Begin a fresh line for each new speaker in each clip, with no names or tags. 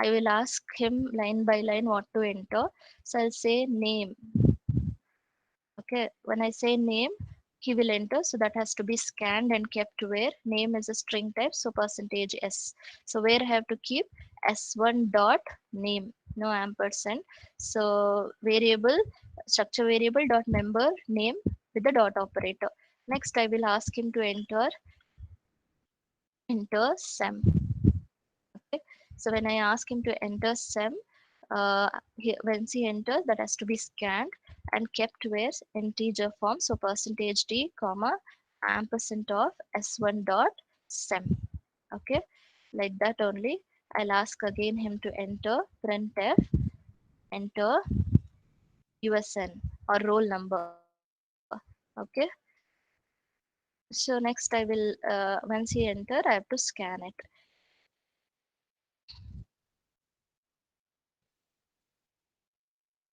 I will ask him line by line what to enter. So I'll say name. Okay, when I say name, he will enter. So that has to be scanned and kept where name is a string type. So percentage S. So where I have to keep S1 dot name, no ampersand. So variable, structure variable dot member name with the dot operator. Next, I will ask him to enter sem. Okay. So when I ask him to enter sem, once he enters, that has to be scanned and kept where integer form. So percentage d, comma, ampersand of s1 dot sem. Okay, like that only. I'll ask again him to enter printf, enter usn or roll number. Okay. So next I will, once he enter, I have to scan it.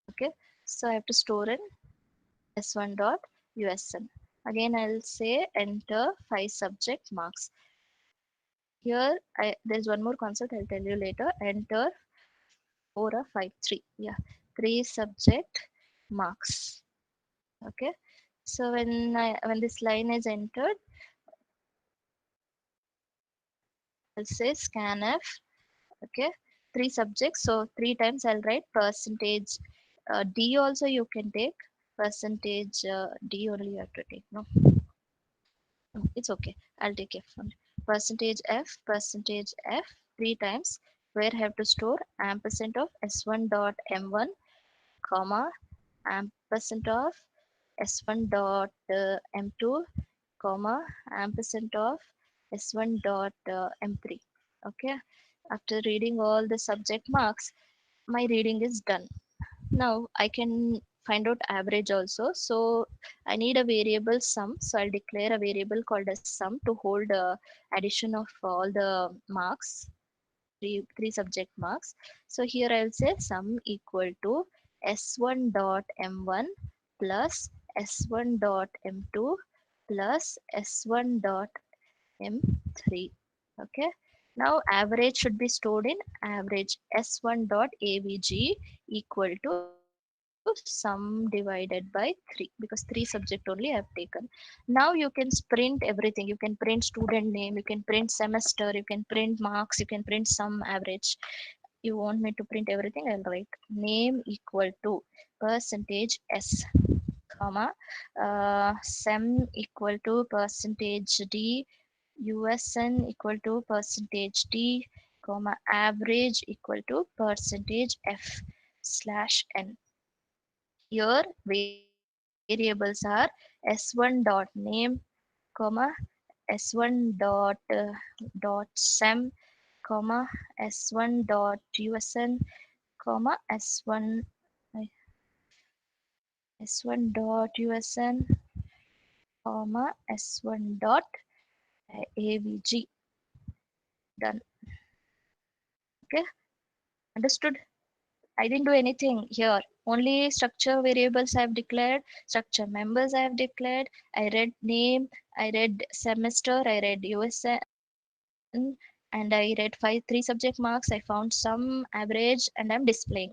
Okay. So I have to store in s1 dot usn. Again, I'll say enter 5 subject marks. Here, there's one more concept I'll tell you later. Enter 4 or 5, 3. Yeah, 3 subject marks. Okay. So when this line is entered, I'll say scanf. Okay, 3 subjects. So 3 times I'll write percentage. D also you can take. Percentage D only you have to take. No, no, it's okay. I'll take F only. Percentage F 3 times, where I have to store ampersand of S1 dot M1, comma, ampersand of S1 dot M2, comma, ampersand of S1 dot M3. Okay. After reading all the subject marks, my reading is done. Now I can find out average also. So I need a variable sum. So I'll declare a variable called as sum to hold addition of all the marks, three subject marks. So here I'll say sum equal to s1 dot m1 plus s1 dot m2 plus s1 dot m3. Okay. Now average should be stored in average s1 dot avg equal to sum divided by 3, because 3 subject only I have taken. Now you can print everything. You can print student name, you can print semester, you can print marks, you can print sum, average. You want me to print everything, I'll write name equal to percentage s, comma, sem equal to percentage d, usn equal to percentage d, comma, average equal to percentage f slash n. Here variables are s1 dot name, comma, s1 dot sem, comma, s1 dot usn, comma, s1 dot usn, comma, s1 dot avg. Done. Okay, understood? I didn't do anything here. Only structure variables I have declared, structure members I have declared. I read name, I read semester, I read USN, and I read 3 subject marks. I found some average, and I'm displaying.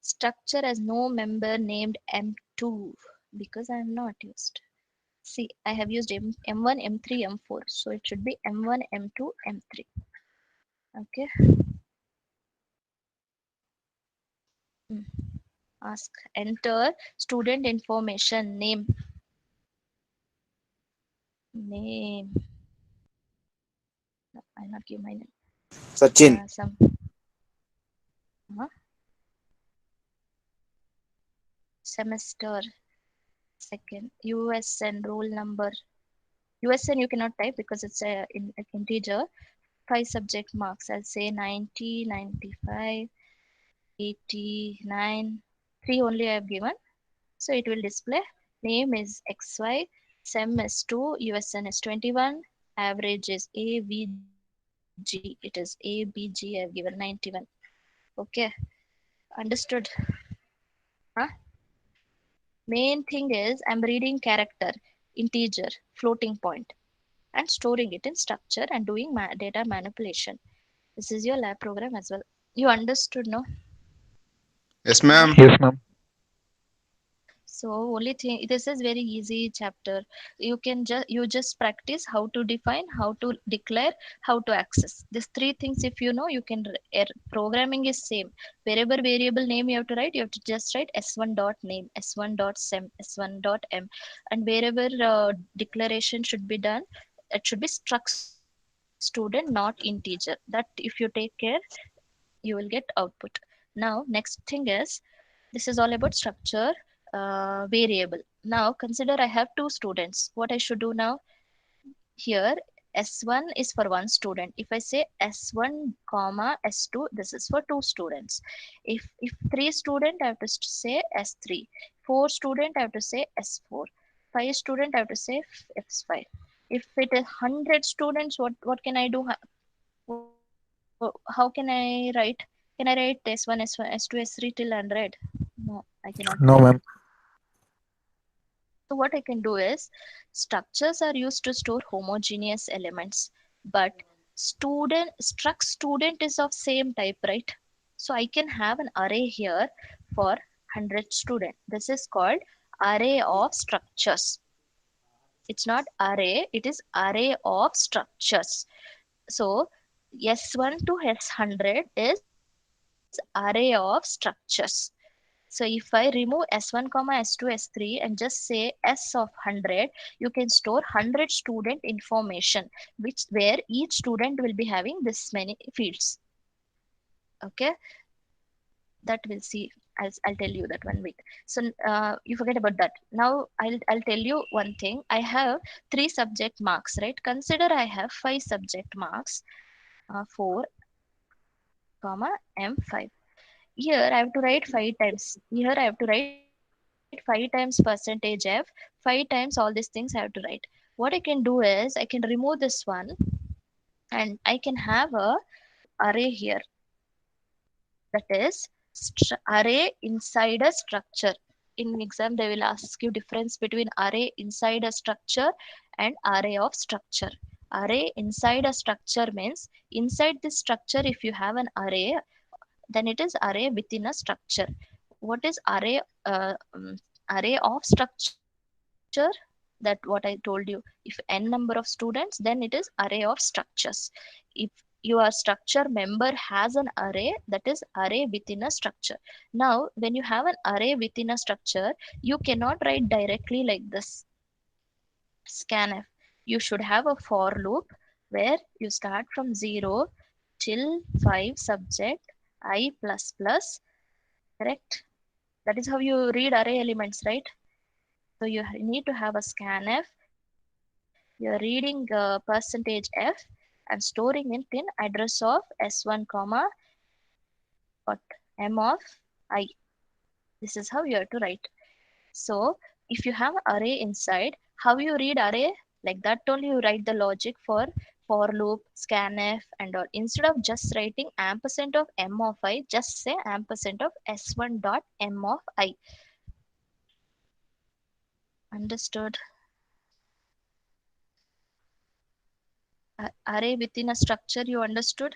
Structure as no member named M2 because I am not used. See, I have used M1, M3, M4. So it should be M1, M2, M3. Okay. Hmm. Ask, enter student information name. No, I'll not give my name.
Sachin.
Some semester, second, USN roll number. USN you cannot type because it's a integer. 5 subject marks. I'll say 90, 95, 89. 3 only I have given. So it will display name is XY, SEM is 2, USN is 21, average is AVG. It is ABG. I have given 91. Okay, understood? Huh? Main thing is I'm reading character, integer, floating point. and storing it in structure and doing data manipulation. This is your lab program as well. You understood, no?
Yes,
Now,
ma'am.
Yes, ma'am.
so only thing, this is very easy chapter. You just practice how to define, how to declare, how to access. These three things if you know, you can programming is same. Wherever variable name you have to write, you have to just write s1 dot name, s1 dot sem, s1 dot m, and wherever declaration should be done, it should be struct student, not integer. That if you take care, you will get output. Now next thing is, this is all about structure, variable. Now consider I have two students. What I should do now? Here s1 is for one student. If I say s1 comma s2, this is for two students. If three student, I have to say s3. Four student, I have to say s4. Five student, I have to say s5. If it is 100 students, what can I do? How can I write? Can I write s1, s1, s2, s3 till 100? No, I cannot do that.
No, ma'am.
So what I can do is, structures are used to store homogeneous elements, but struct student is of same type, right? So I can have an array here for 100 student. This is called array of structures. It's not array, it is array of structures. So S1 to S100 is array of structures. So if I remove S1 comma S2 S3 and just say S of 100, you can store 100 student information, which where each student will be having this many fields. Okay, that we'll see. I'll tell you that one week. So you forget about that. Now I'll tell you one thing. I have three subject marks, right? Consider I have five subject marks, 4 comma m5. Here I have to write 5 times. Here I have to write 5 times percentage f, 5 times all these things I have to write. What I can do is I can remove this one and I can have a array here, that is array inside a structure. In exam they will ask you difference between array inside a structure and array of structure. Array inside a structure means inside this structure if you have an array, then it is array within a structure. What is array? Array of structure, that what I told you. If n number of students, then it is array of structures. If your structure member has an array, that is array within a structure. Now when you have an array within a structure, you cannot write directly like this scanf. You should have a for loop where you start from 0 till 5 subject I plus plus, correct? That is how you read array elements, right? So you need to have a scanf. You're reading percentage f and storing it in address of s1 comma what m of I. This is how you have to write. So if you have array inside, how you read array? Like that only you write the logic for loop, scanf and all. Instead of just writing ampersand of m of I, just say ampersand of s1 dot m of I. Understood? Array within a structure, you understood?